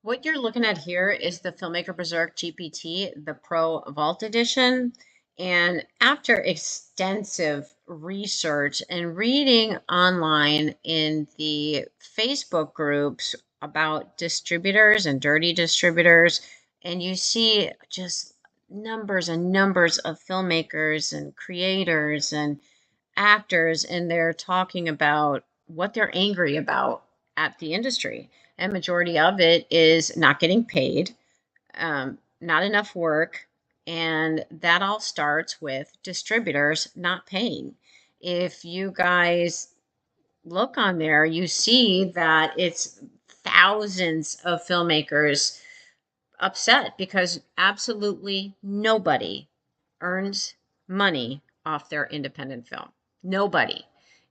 What you're looking at here is the Filmmaker Berserk GPT, the Pro Vault Edition. And after extensive research and reading online in the Facebook groups about distributors and dirty distributors, and you see just numbers and numbers of filmmakers and creators and actors, and they're talking about what they're angry about at the industry. And majority of it is not getting paid, not enough work, and that all starts with distributors not paying. If you guys look on there, you see that it's thousands of filmmakers upset because absolutely nobody earns money off their independent film. Nobody.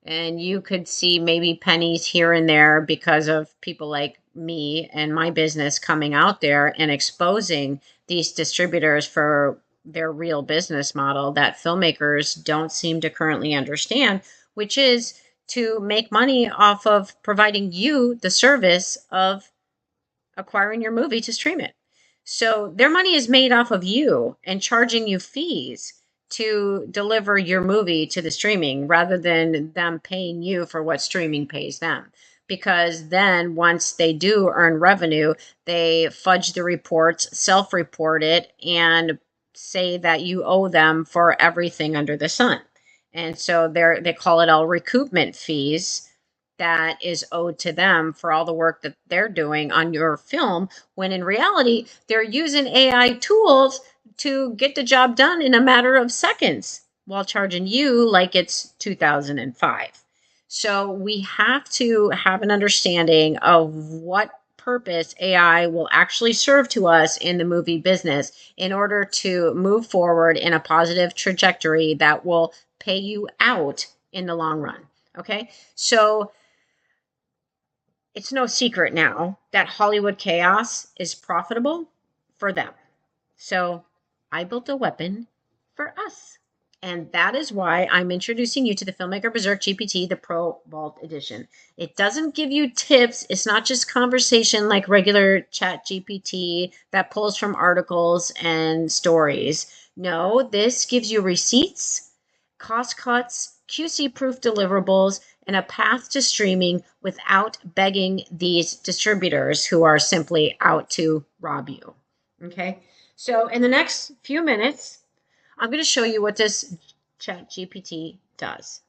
And you could see maybe pennies here and there because of people like me and my business coming out there and exposing these distributors for their real business model that filmmakers don't seem to currently understand, which is to make money off of providing you the service of acquiring your movie to stream it. So their money is made off of you and charging you fees to deliver your movie to the streaming rather than them paying you for what streaming pays them. Because then once they do earn revenue, they fudge the reports, self-report it, and say that you owe them for everything under the sun. And so they call it all recoupment fees that is owed to them for all the work that they're doing on your film, when in reality, they're using AI tools to get the job done in a matter of seconds while charging you like it's 2005. So we have to have an understanding of what purpose AI will actually serve to us in the movie business in order to move forward in a positive trajectory that will pay you out in the long run. Okay, so it's no secret now that Hollywood chaos is profitable for them. So I built a weapon for us. And that is why I'm introducing you to the Filmmaker Berserk GPT, the Pro Vault Edition. It doesn't give you tips. It's not just conversation like regular Chat GPT that pulls from articles and stories. No, this gives you receipts, cost cuts, QC-proof deliverables, and a path to streaming without begging these distributors who are simply out to rob you. Okay, so in the next few minutes, I'm going to show you what this Chat GPT does.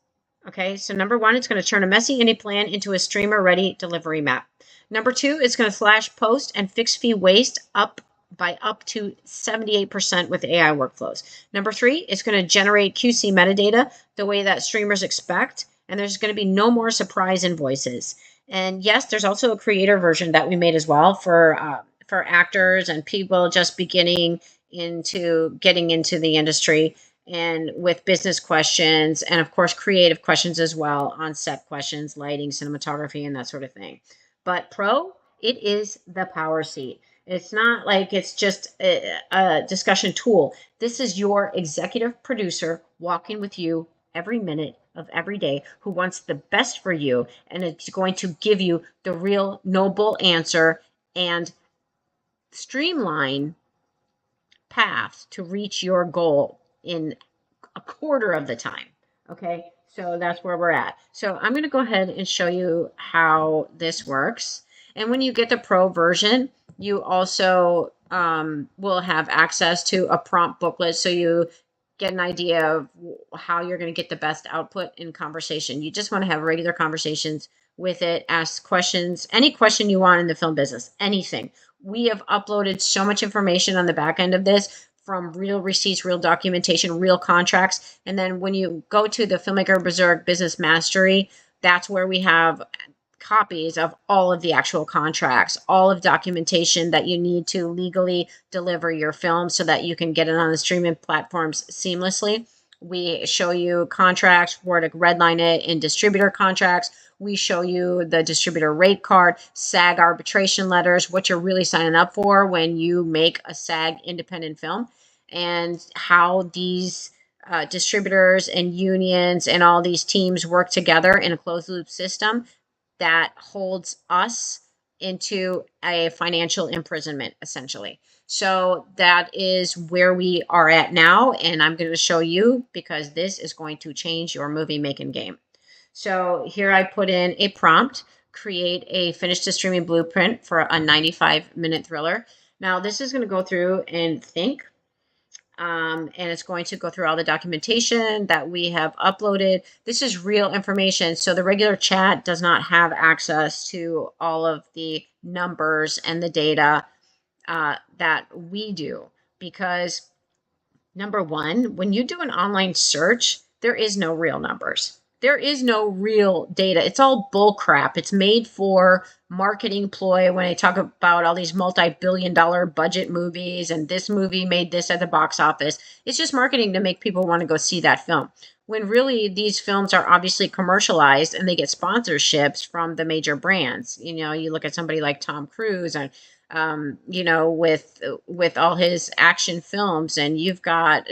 Okay, so number one, it's going to turn a messy indie plan into a streamer-ready delivery map. Number two, it's going to slash post and fixed fee waste up to 78% with AI workflows. Number three, it's going to generate QC metadata the way that streamers expect, and there's going to be no more surprise invoices. And yes, there's also a creator version that we made as well for actors and people just getting into the industry, and with business questions and of course creative questions as well, on set questions, lighting, cinematography, and that sort of thing. But Pro, it is the power seat. It's not like it's just a discussion tool. This is your executive producer walking with you every minute of every day, who wants the best for you, and it's going to give you the real noble answer and streamline path to reach your goal in a quarter of the time. Okay, so that's where we're at. So I'm going to go ahead and show you how this works. And when you get the Pro version, you also will have access to a prompt booklet, so you get an idea of how you're going to get the best output in conversation. You just want to have regular conversations with it, ask questions, any question you want in the film business, anything. We have uploaded so much information on the back end of this, from real receipts, real documentation, real contracts. And then when you go to the Filmmaker Berserk Business Mastery, that's where we have copies of all of the actual contracts, all of documentation that you need to legally deliver your film so that you can get it on the streaming platforms seamlessly. We show you contracts, where to redline it in distributor contracts. We show you the distributor rate card, SAG arbitration letters, what you're really signing up for when you make a SAG independent film, and how these distributors and unions and all these teams work together in a closed loop system that holds us into a financial imprisonment, essentially. So that is where we are at now. And I'm going to show you because this is going to change your movie making game. So here I put in a prompt, create a finished to streaming blueprint for a 95-minute thriller. Now this is going to go through and think, and it's going to go through all the documentation that we have uploaded. This is real information. So the regular chat does not have access to all of the numbers and the data that we do, because number one, when you do an online search, there is no real numbers. There is no real data. It's all bull crap. It's made for marketing ploy when they talk about all these multi-billion-dollar budget movies and this movie made this at the box office. It's just marketing to make people want to go see that film. When really these films are obviously commercialized and they get sponsorships from the major brands. You know, you look at somebody like Tom Cruise and you know, with all his action films, and you've got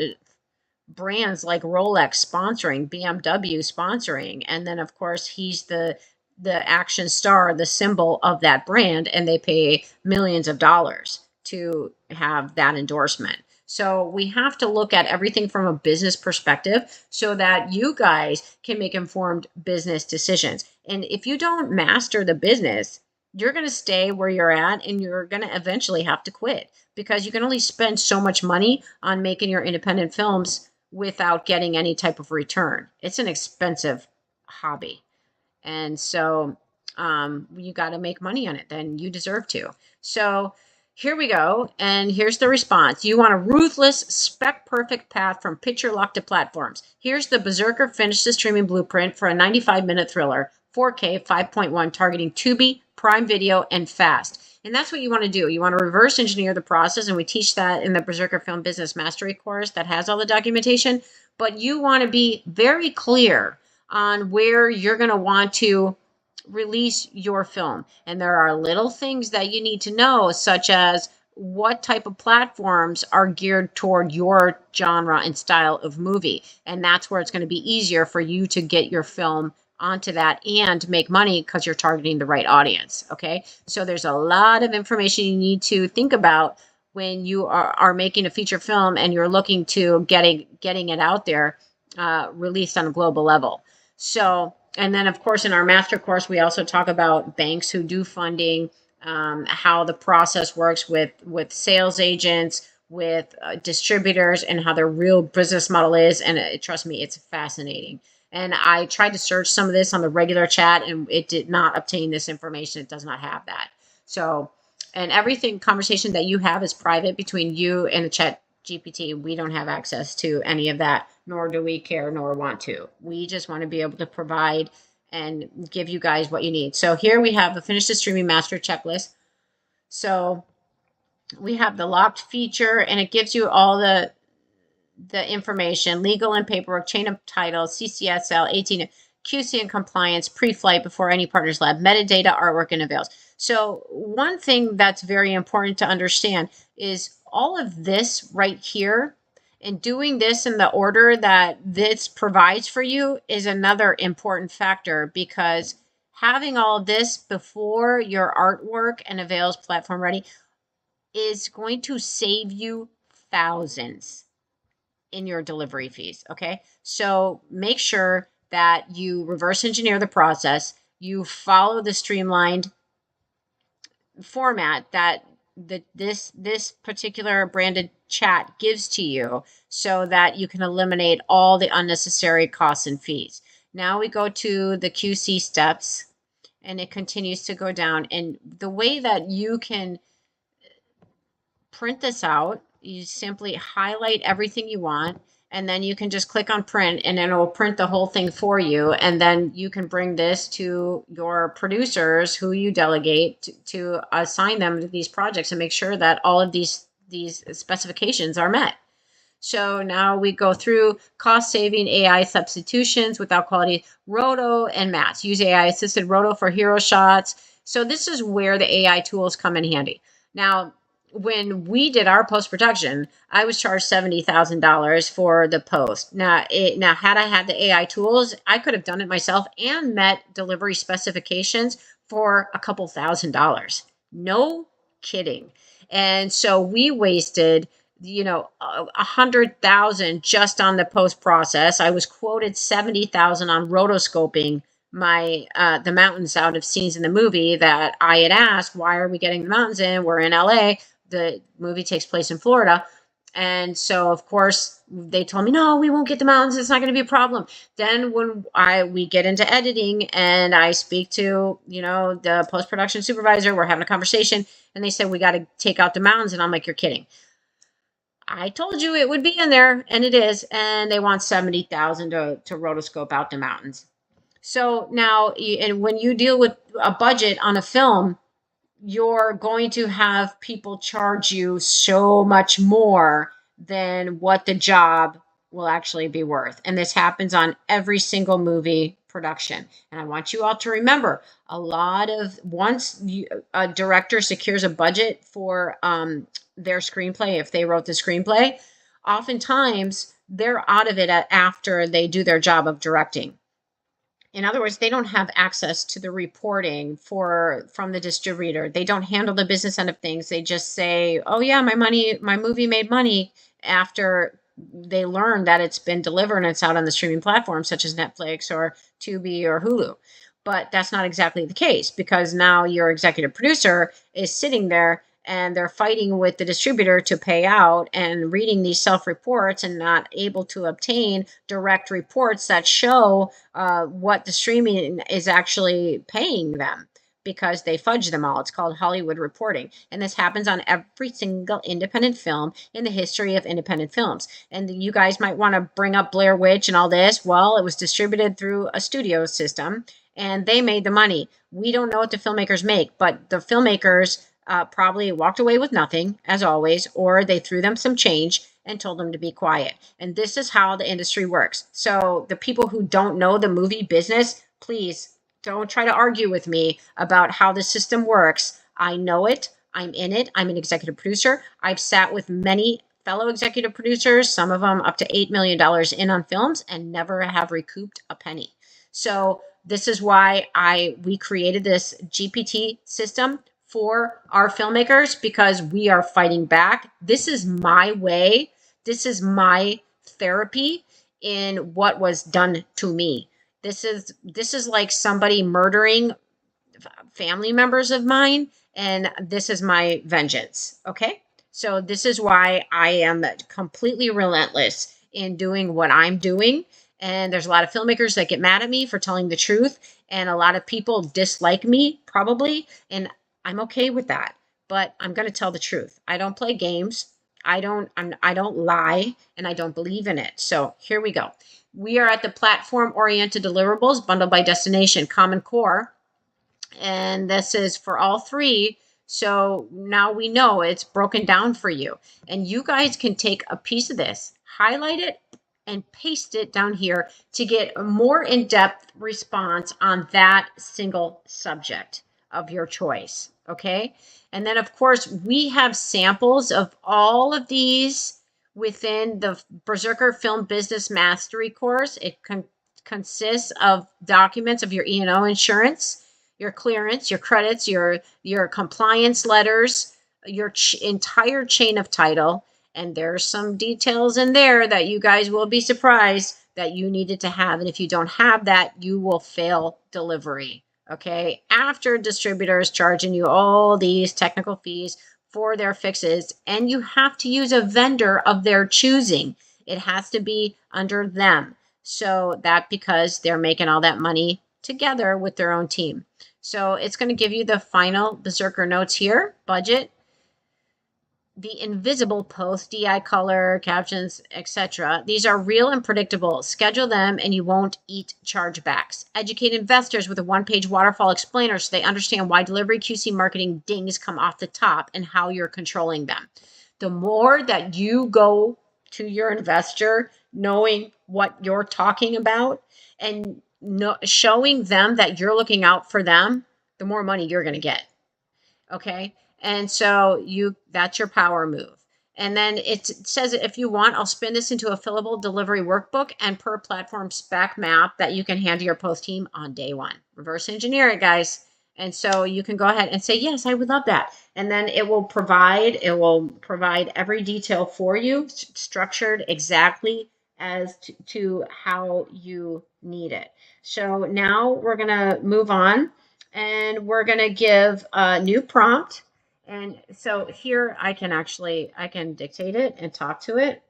brands like Rolex sponsoring, BMW sponsoring, and then of course he's the action star, the symbol of that brand, and they pay millions of dollars to have that endorsement. So we have to look at everything from a business perspective so that you guys can make informed business decisions. And if you don't master the business, you're going to stay where you're at and you're going to eventually have to quit because you can only spend so much money on making your independent films without getting any type of return. It's an expensive hobby. And so you got to make money on it. Then you deserve to. So here we go. And here's the response. You want a ruthless, spec perfect path from picture lock to platforms. Here's the Berserker finished to streaming blueprint for a 95-minute thriller, 4K 5.1, targeting Tubi, Prime Video, and Fast. And that's what you want to do. You want to reverse engineer the process, and we teach that in the Berserker Film Business Mastery course that has all the documentation. But you want to be very clear on where you're going to want to release your film. And there are little things that you need to know, such as what type of platforms are geared toward your genre and style of movie. And that's where it's going to be easier for you to get your film onto that and make money because you're targeting the right audience. Okay. So there's a lot of information you need to think about when you are making a feature film and you're looking to getting it out there, released on a global level. So, and then of course in our master course, we also talk about banks who do funding, how the process works with sales agents, with distributors, and how their real business model is. And trust me, it's fascinating. And I tried to search some of this on the regular chat and it did not obtain this information. It does not have that. So, and everything conversation that you have is private between you and the chat GPT. We don't have access to any of that, nor do we care, nor want to. We just want to be able to provide and give you guys what you need. So here we have the finished to streaming master checklist. So we have the locked feature, and it gives you all the information, legal and paperwork, chain of title, CCSL, 18, QC and compliance, pre-flight before any partners lab, metadata, artwork, and avails. So one thing that's very important to understand is all of this right here, and doing this in the order that this provides for you is another important factor, because having all of this before your artwork and avails platform ready is going to save you thousands in your delivery fees. Okay. So make sure that you reverse engineer the process. You follow the streamlined format that this particular branded chat gives to you so that you can eliminate all the unnecessary costs and fees. Now we go to the QC steps and it continues to go down. And the way that you can print this out, you simply highlight everything you want, and then you can just click on print and it will print the whole thing for you. And then you can bring this to your producers who you delegate to assign them to these projects and make sure that all of these specifications are met. So now we go through cost saving AI substitutions without quality, roto and mats. Use AI assisted roto for hero shots. So this is where the AI tools come in handy. Now, when we did our post-production, I was charged $70,000 for the post. Now, had I had the AI tools, I could have done it myself and met delivery specifications for a couple $1,000s. No kidding. And so we wasted, you know, 100,000 just on the post process. I was quoted 70,000 on rotoscoping my the mountains out of scenes in the movie that I had asked, why are we getting the mountains in? We're in LA. The movie takes place in Florida. And so, of course, they told me, no, we won't get the mountains. It's not going to be a problem. Then when we get into editing and I speak to, you know, the post-production supervisor, we're having a conversation and they said, we got to take out the mountains. And I'm like, you're kidding. I told you it would be in there, and it is. And they want 70,000 to rotoscope out the mountains. So now, and when you deal with a budget on a film, you're going to have people charge you so much more than what the job will actually be worth. And this happens on every single movie production. And I want you all to remember, once a director secures a budget for their screenplay, if they wrote the screenplay, oftentimes they're out of it after they do their job of directing. In other words, they don't have access to the reporting from the distributor. They don't handle the business end of things. They just say, oh yeah, my movie made money, after they learn that it's been delivered and it's out on the streaming platforms such as Netflix or Tubi or Hulu. But that's not exactly the case, because now your executive producer is sitting there and they're fighting with the distributor to pay out and reading these self-reports and not able to obtain direct reports that show what the streaming is actually paying them, because they fudge them all. It's called Hollywood reporting. And this happens on every single independent film in the history of independent films. And you guys might want to bring up Blair Witch and all this. Well, it was distributed through a studio system and they made the money. We don't know what the filmmakers make, but the filmmakers probably walked away with nothing, as always, or they threw them some change and told them to be quiet. And this is how the industry works. So the people who don't know the movie business, please don't try to argue with me about how the system works. I know it. I'm in it. I'm an executive producer. I've sat with many fellow executive producers, some of them up to $8 million in on films, and never have recouped a penny. So this is why we created this GPT system for our filmmakers, because we are fighting back. This is my way. This is my therapy in what was done to me. This is like somebody murdering family members of mine, and this is my vengeance. Okay? So this is why I am completely relentless in doing what I'm doing. And there's a lot of filmmakers that get mad at me for telling the truth, and a lot of people dislike me probably, and I'm okay with that, but I'm going to tell the truth. I don't play games. I don't lie, and I don't believe in it. So here we go. We are at the platform-oriented deliverables, bundled by destination, common core. And this is for all three. So now we know it's broken down for you. And you guys can take a piece of this, highlight it, and paste it down here to get a more in-depth response on that single subject of your choice. Okay. And then of course we have samples of all of these within the Berserker Film Business Mastery course. It consists of documents of your E&O insurance, your clearance, your credits, your compliance letters, your entire chain of title. And there's some details in there that you guys will be surprised that you needed to have. And if you don't have that, you will fail delivery. Okay, after distributors charging you all these technical fees for their fixes, and you have to use a vendor of their choosing. It has to be under them. So that because they're making all that money together with their own team. So it's going to give you the final Berserker notes here, budget, the invisible post, DI color, captions, etc. These are real and predictable. Schedule them and you won't eat chargebacks. Educate investors with a one-page waterfall explainer so they understand why delivery QC marketing dings come off the top and how you're controlling them. The more that you go to your investor knowing what you're talking about and showing them that you're looking out for them, the more money you're going to get. Okay? And so that's your power move. And then it says, if you want, I'll spin this into a fillable delivery workbook and per platform spec map that you can hand to your post team on day one. Reverse engineer it, guys. And so you can go ahead and say, yes, I would love that. And then it will provide every detail for you, structured exactly as to how you need it. So now we're going to move on, and we're going to give a new prompt. And so here I can dictate it and talk to it.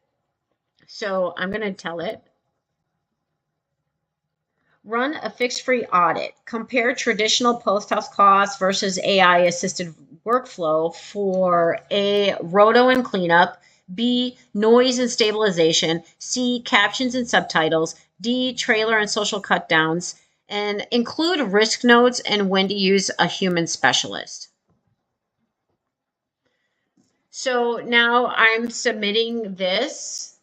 So I'm going to tell it, run a fixed-free audit. Compare traditional post-house costs versus AI-assisted workflow for A, roto and cleanup, B, noise and stabilization, C, captions and subtitles, D, trailer and social cutdowns, and include risk notes and when to use a human specialist. So now I'm submitting this,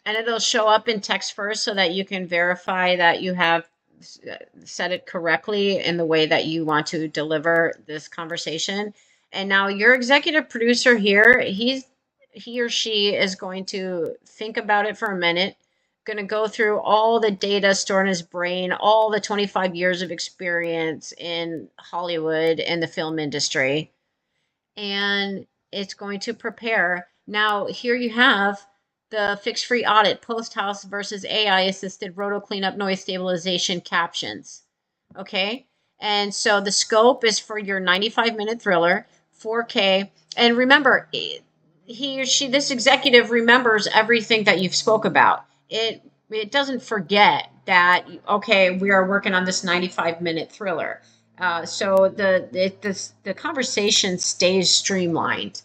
and it'll show up in text first so that you can verify that you have set it correctly in the way that you want to deliver this conversation. And now your executive producer here, he or she is going to think about it for a minute, going to go through all the data stored in his brain, all the 25 years of experience in Hollywood and the film industry, and it's going to prepare. Now, here you have the fixed-free audit, post-house versus AI-assisted roto cleanup, noise stabilization, captions. Okay, and so the scope is for your 95-minute thriller, 4K. And remember, he or she, this executive, remembers everything that you've spoke about. It doesn't forget that, okay, we are working on this 95-minute thriller. So the conversation stays streamlined.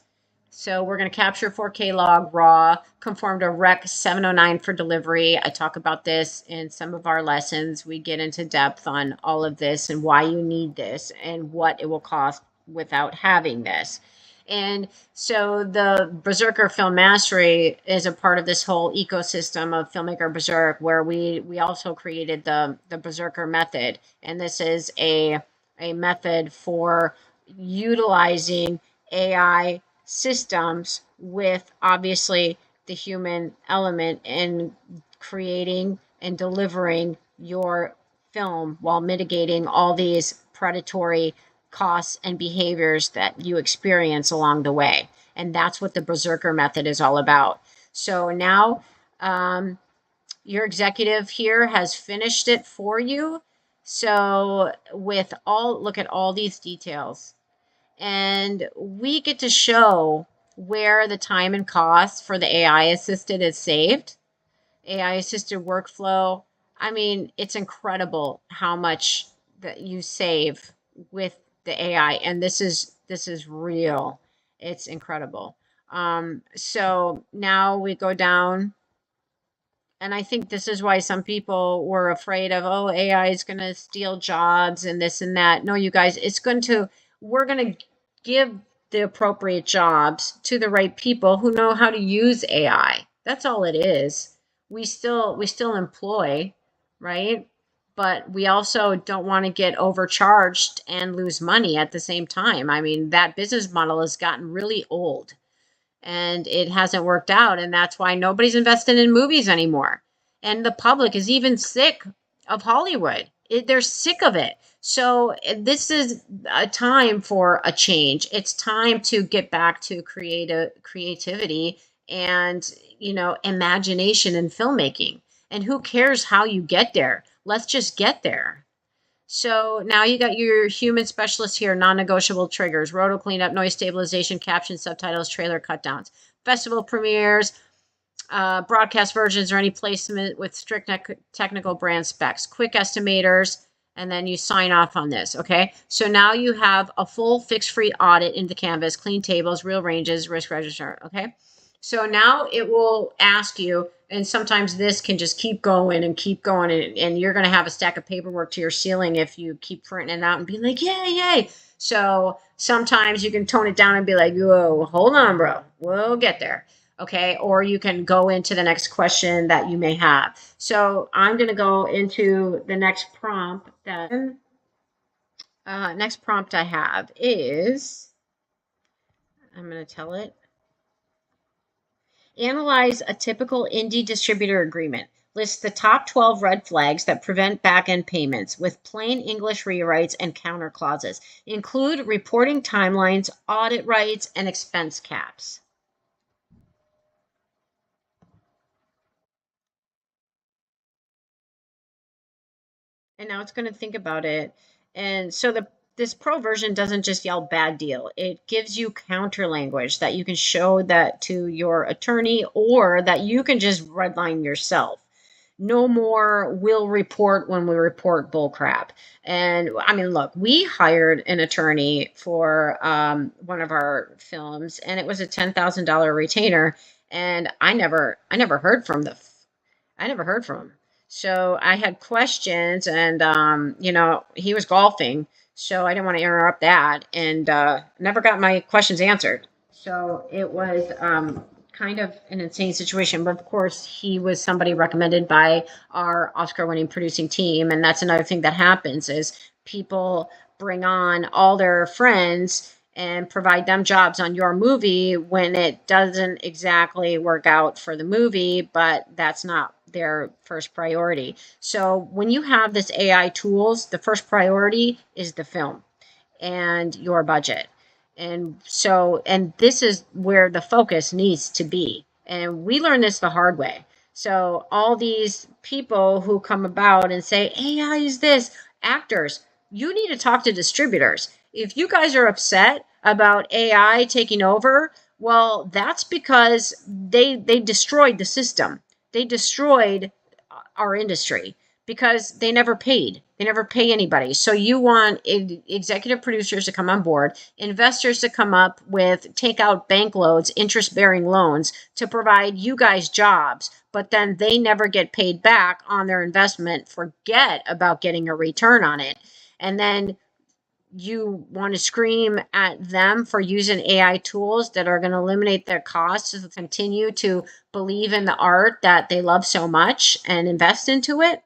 So we're going to capture 4K log raw, conform to Rec 709 for delivery. I talk about this in some of our lessons. We get into depth on all of this and why you need this and what it will cost without having this. And so the Berserker Film Mastery is a part of this whole ecosystem of Filmmaker Berserk, where we also created the Berserker method. And this is a method for utilizing AI systems with obviously the human element in creating and delivering your film while mitigating all these predatory costs and behaviors that you experience along the way. And that's what the Berserker method is all about. So now your executive here has finished it for you. So look at all these details. And we get to show where the time and cost for the AI assisted is saved. AI assisted workflow. I mean, it's incredible how much that you save with the AI, and this is real. It's incredible. So now we go down, and I think this is why some people were afraid of, oh, AI is going to steal jobs and this and that. No, you guys, we're going to give the appropriate jobs to the right people who know how to use AI. That's all it is. We still employ, right? But we also don't want to get overcharged and lose money at the same time. I mean, that business model has gotten really old and it hasn't worked out. And that's why nobody's investing in movies anymore. And the public is even sick of Hollywood. They're sick of it. So this is a time for a change. It's time to get back to creativity and, imagination in filmmaking. And who cares how you get there? Let's just get there. So now you got your human specialist here, non-negotiable triggers, roto cleanup, noise stabilization, captions, subtitles, trailer cutdowns, festival premieres, broadcast versions, or any placement with strict technical brand specs, quick estimators, and then you sign off on this, okay? So now you have a full fixed-free audit into Canvas, clean tables, real ranges, risk register, okay? So now it will ask you, and sometimes this can just keep going, and you're going to have a stack of paperwork to your ceiling if you keep printing it out and be like, yay, yay. So sometimes you can tone it down and be like, whoa, hold on, bro. We'll get there. Okay, or you can go into the next question that you may have. So I'm going to go into the next prompt. Next prompt I have is, I'm going to tell it, analyze a typical indie distributor agreement. List the top 12 red flags that prevent backend payments with plain English rewrites and counter clauses. Include reporting timelines, audit rights, and expense caps. And now it's going to think about it. And so this pro version doesn't just yell bad deal. It gives you counter language that you can show that to your attorney, or that you can just redline yourself. No more we'll report when we report bullcrap. And I mean, look, we hired an attorney for one of our films, and it was a $10,000 retainer, and I never heard from I never heard from him. So I had questions, and he was golfing, so I didn't want to interrupt that, and never got my questions answered. So it was kind of an insane situation. But of course, he was somebody recommended by our Oscar-winning producing team, and that's another thing that happens is people bring on all their friends and provide them jobs on your movie when it doesn't exactly work out for the movie, but that's not their first priority. So when you have this AI tools, the first priority is the film and your budget. And this is where the focus needs to be. And we learned this the hard way. So all these people who come about and say, AI is this, actors, you need to talk to distributors. If you guys are upset about AI taking over, well, that's because they destroyed the system. They destroyed our industry because they never paid. They never pay anybody. So you want executive producers to come on board, investors to come up with, take out bank loans, interest-bearing loans to provide you guys jobs, but then they never get paid back on their investment. Forget about getting a return on it. And then you want to scream at them for using AI tools that are going to eliminate their costs to continue to believe in the art that they love so much and invest into it.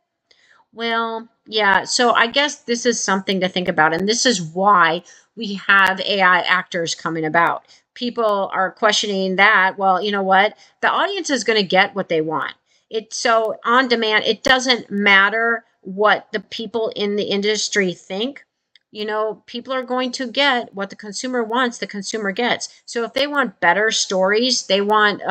Well, yeah, so I guess this is something to think about. And this is why we have AI actors coming about. People are questioning that. Well, you know what? The audience is going to get what they want. It's so on demand. It doesn't matter what the people in the industry think. People are going to get what the consumer wants, the consumer gets. So if they want better stories, they want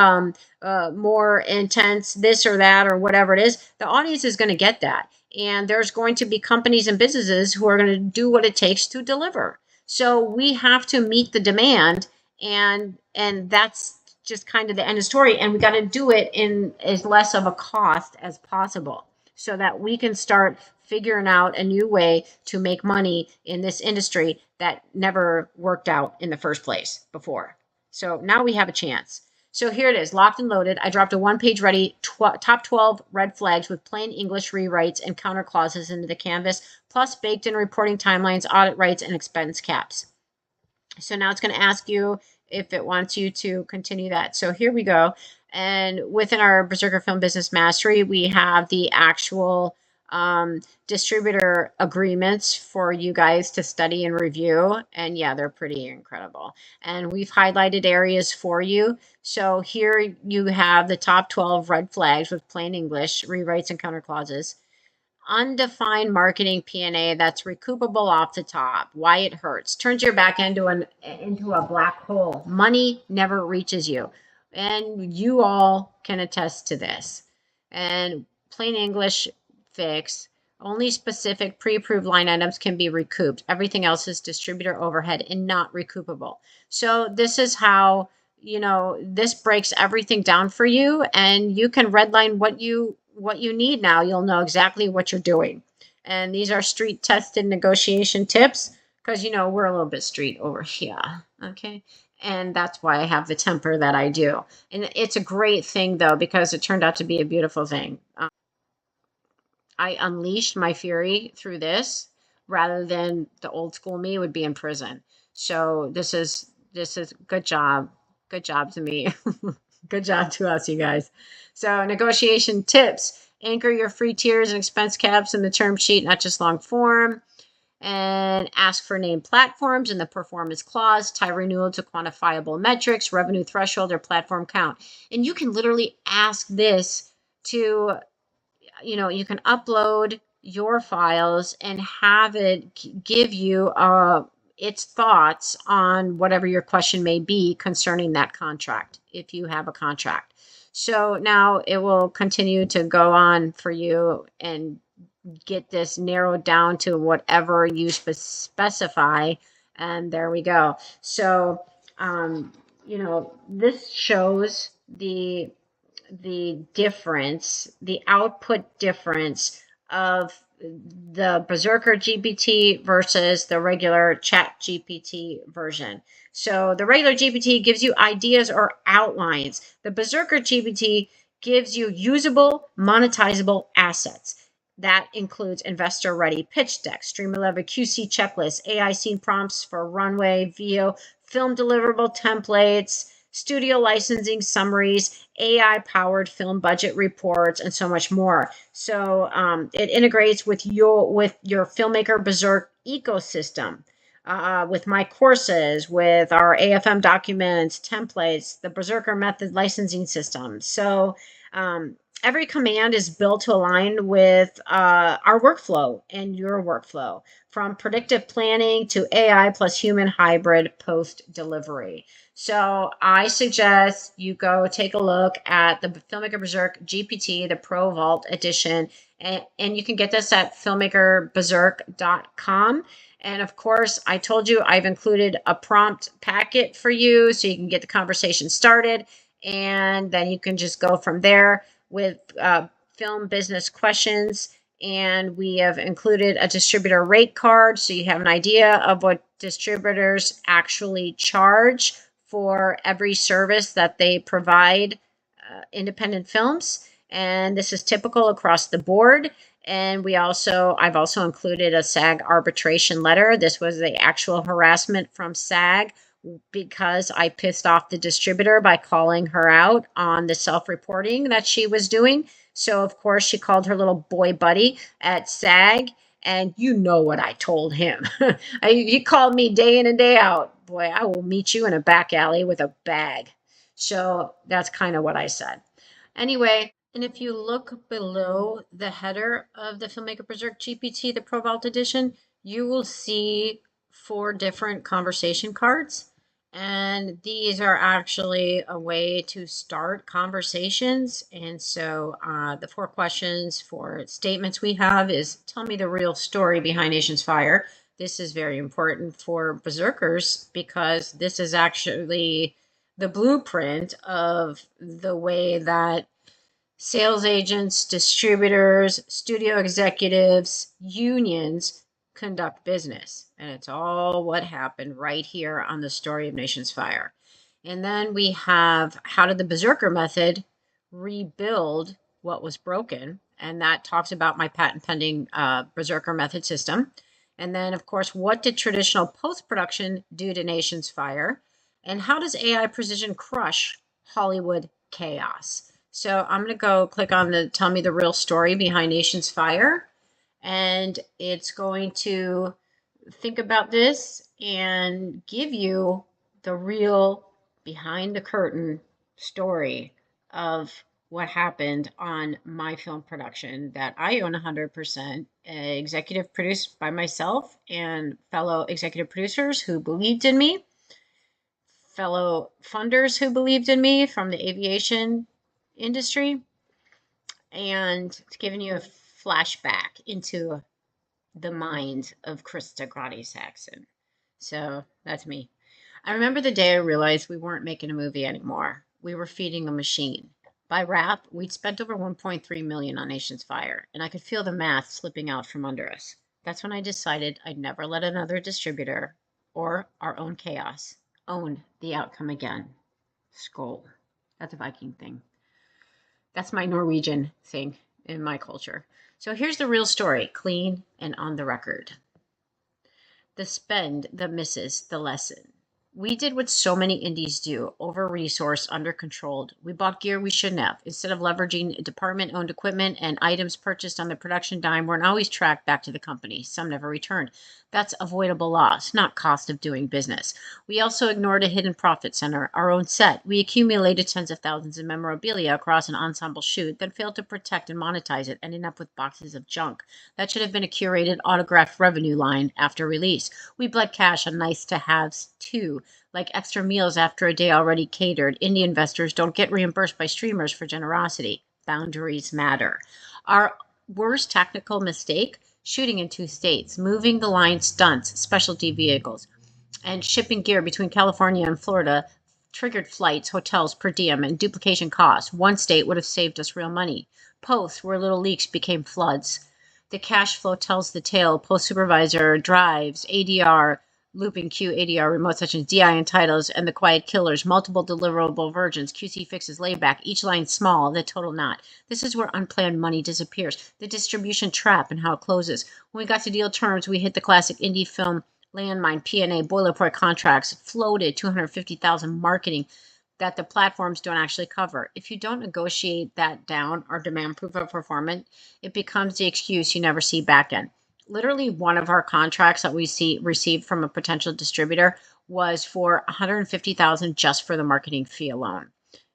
more intense this or that or whatever it is, the audience is going to get that. And there's going to be companies and businesses who are going to do what it takes to deliver. So we have to meet the demand, and that's just kind of the end of the story. And we got to do it in as less of a cost as possible so that we can start figuring out a new way to make money in this industry that never worked out in the first place before. So now we have a chance. So here it is, locked and loaded. I dropped a one-page ready top 12 red flags with plain English rewrites and counter clauses into the canvas, plus baked in reporting timelines, audit rights, and expense caps. So now it's going to ask you if it wants you to continue that. So here we go. And within our Berserker Film Business Mastery, we have the actual distributor agreements for you guys to study and review. And yeah, they're pretty incredible. And we've highlighted areas for you. So here you have the top 12 red flags with plain English, rewrites and counter clauses. Undefined marketing P&A that's recoupable off the top. Why it hurts. Turns your back into a black hole. Money never reaches you. And you all can attest to this. And plain English fix. Only specific pre-approved line items can be recouped. Everything else is distributor overhead and not recoupable. So this is how, this breaks everything down for you, and you can redline what you need now. You'll know exactly what you're doing. And these are street tested negotiation tips because, we're a little bit street over here. Okay. And that's why I have the temper that I do. And it's a great thing, though, because it turned out to be a beautiful thing. I unleashed my fury through this rather than the old school me would be in prison. So this is good job. Good job to me. Good job to us, you guys. So negotiation tips. Anchor your free tiers and expense caps in the term sheet, not just long form. And ask for named platforms in the performance clause. Tie renewal to quantifiable metrics, revenue threshold, or platform count. And you can literally ask this to you can upload your files and have it give you its thoughts on whatever your question may be concerning that contract, if you have a contract. So now it will continue to go on for you and get this narrowed down to whatever you specify. And there we go. So, this shows the difference, the output difference of the Berserker GPT versus the regular Chat GPT version. So the regular GPT gives you ideas or outlines. The Berserker GPT gives you usable, monetizable assets. That includes investor-ready pitch decks, stream-level QC checklists, AI scene prompts for runway, VO, film deliverable templates, studio licensing summaries, AI-powered film budget reports, and so much more. So it integrates with your Filmmaker Berserk ecosystem, with my courses, with our AFM documents, templates, the Berserker method licensing system. So every command is built to align with our workflow and your workflow, from predictive planning to AI plus human hybrid post delivery. So I suggest you go take a look at the Filmmaker Berserk GPT, the Pro Vault edition, and you can get this at filmmakerberserk.com. And of course, I told you I've included a prompt packet for you so you can get the conversation started, and then you can just go from there with film business questions. And we have included a distributor rate card so you have an idea of what distributors actually charge for every service that they provide independent films. And this is typical across the board. And I've also included a SAG arbitration letter. This was the actual harassment from SAG because I pissed off the distributor by calling her out on the self-reporting that she was doing. So of course she called her little boy buddy at SAG, and you know what I told him. He called me day in and day out. Boy, I will meet you in a back alley with a bag. So that's kind of what I said. Anyway, and if you look below the header of the Filmmaker Berserk GPT, the Pro Vault edition, you will see 4 different conversation cards. And these are actually a way to start conversations. And so the 4 questions for statements we have is, tell me the real story behind Nation's Fire. This is very important for berserkers because this is actually the blueprint of the way that sales agents, distributors, studio executives, unions conduct business. And it's all what happened right here on the story of Nation's Fire. And then we have, how did the Berserker method rebuild what was broken? And that talks about my patent pending Berserker method system. And then, of course, what did traditional post-production do to Nation's Fire? And how does AI precision crush Hollywood chaos? So I'm going to go click on the tell me the real story behind Nation's Fire. And it's going to think about this and give you the real behind the curtain story of what happened on my film production that I own 100%, executive produced by myself and fellow executive producers who believed in me, fellow funders who believed in me from the aviation industry, and it's giving you a flashback into the mind of Krista Grotte Saxon. So that's me. I remember the day I realized we weren't making a movie anymore. We were feeding a machine. By wrap, we'd spent over 1.3 million on Nation's Fire, and I could feel the math slipping out from under us. That's when I decided I'd never let another distributor or our own chaos own the outcome again. Skål. That's a Viking thing. That's my Norwegian thing in my culture. So here's the real story, clean and on the record. The spend, the misses, the lesson. We did what so many indies do, over-resourced, under-controlled. We bought gear we shouldn't have. Instead of leveraging department-owned equipment and items purchased on the production dime, weren't always tracked back to the company. Some never returned. That's avoidable loss, not cost of doing business. We also ignored a hidden profit center, our own set. We accumulated tens of thousands of memorabilia across an ensemble shoot, then failed to protect and monetize it, ending up with boxes of junk. That should have been a curated autographed revenue line after release. We bled cash on nice-to-haves, too, like extra meals after a day already catered. Indie investors don't get reimbursed by streamers for generosity. Boundaries matter. Our worst technical mistake, shooting in 2 states, moving the line stunts, specialty vehicles, and shipping gear between California and Florida triggered flights, hotels, per diem, and duplication costs. One state would have saved us real money. Post, where little leaks became floods. The cash flow tells the tale. Post supervisor drives, ADR, looping Q, ADR, remote sessions, DI and titles, and the quiet killers, multiple deliverable versions, QC fixes, layback, each line small, the total not. This is where unplanned money disappears. The distribution trap and how it closes. When we got to deal terms, we hit the classic indie film landmine, P&A, boilerplate contracts, floated 250,000 marketing that the platforms don't actually cover. If you don't negotiate that down or demand proof of performance, it becomes the excuse you never see backend. Literally, one of our contracts that we received from a potential distributor was for 150,000 just for the marketing fee alone.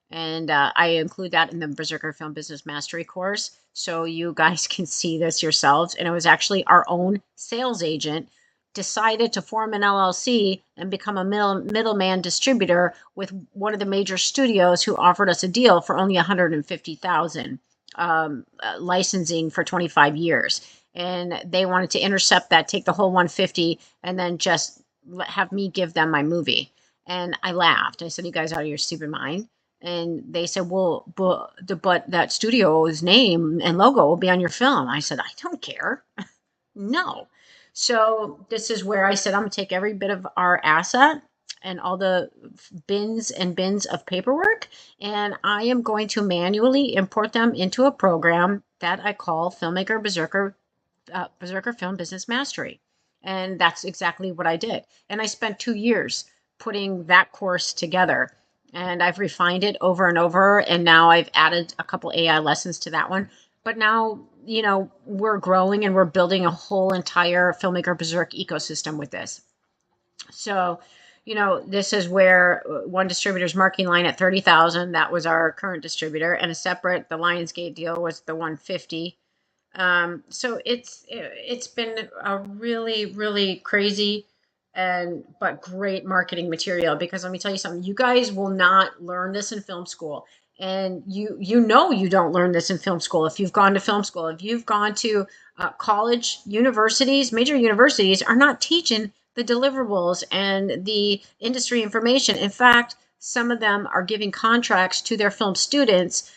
And I include that in the Berserker Film Business Mastery course, so you guys can see this yourselves. And it was actually our own sales agent decided to form an LLC and become a middleman distributor with one of the major studios who offered us a deal for only 150,000 licensing for 25 years. And they wanted to intercept that, take the whole 150, and then just have me give them my movie. And I laughed. I said, "You guys out of your stupid mind?" And they said, "Well, but that studio's name and logo will be on your film." I said, "I don't care." No. So this is where I said, I'm going to take every bit of our asset and all the bins and bins of paperwork, and I am going to manually import them into a program that I call Filmmaker Berserker Film Business Mastery. And that's exactly what I did. And I spent 2 years putting that course together. And I've refined it over and over. And now I've added a couple AI lessons to that one. But now, we're growing and we're building a whole entire Filmmaker Berserk ecosystem with this. So, this is where one distributor's marketing line at 30,000. That was our current distributor, and a separate, the Lionsgate deal was the 150. So it's been a really, really crazy but great marketing material, because let me tell you something, you guys will not learn this in film school. And you don't learn this in film school. If you've gone to film school, if you've gone to college, universities, major universities are not teaching the deliverables and the industry information. In fact, some of them are giving contracts to their film students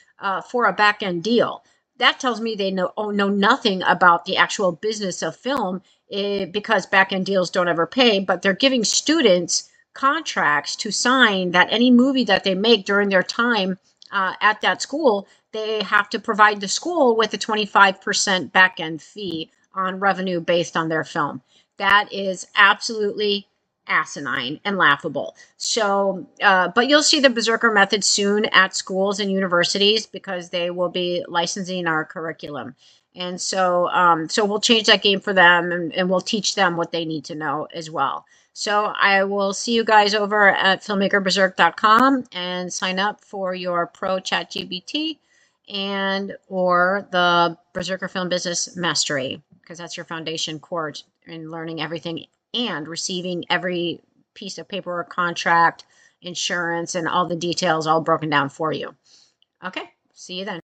for a back-end deal. That tells me they know nothing about the actual business of film, because back-end deals don't ever pay, but they're giving students contracts to sign that any movie that they make during their time at that school, they have to provide the school with a 25% back-end fee on revenue based on their film. That is absolutely asinine and laughable. So, but you'll see the Berserker method soon at schools and universities, because they will be licensing our curriculum. And so, we'll change that game for them, and we'll teach them what they need to know as well. So I will see you guys over at filmmakerberserk.com, and sign up for your Pro Chat GPT or the Berserker Film Business Mastery, because that's your foundation course in learning everything and receiving every piece of paperwork, contract, insurance, and all the details all broken down for you. Okay, see you then.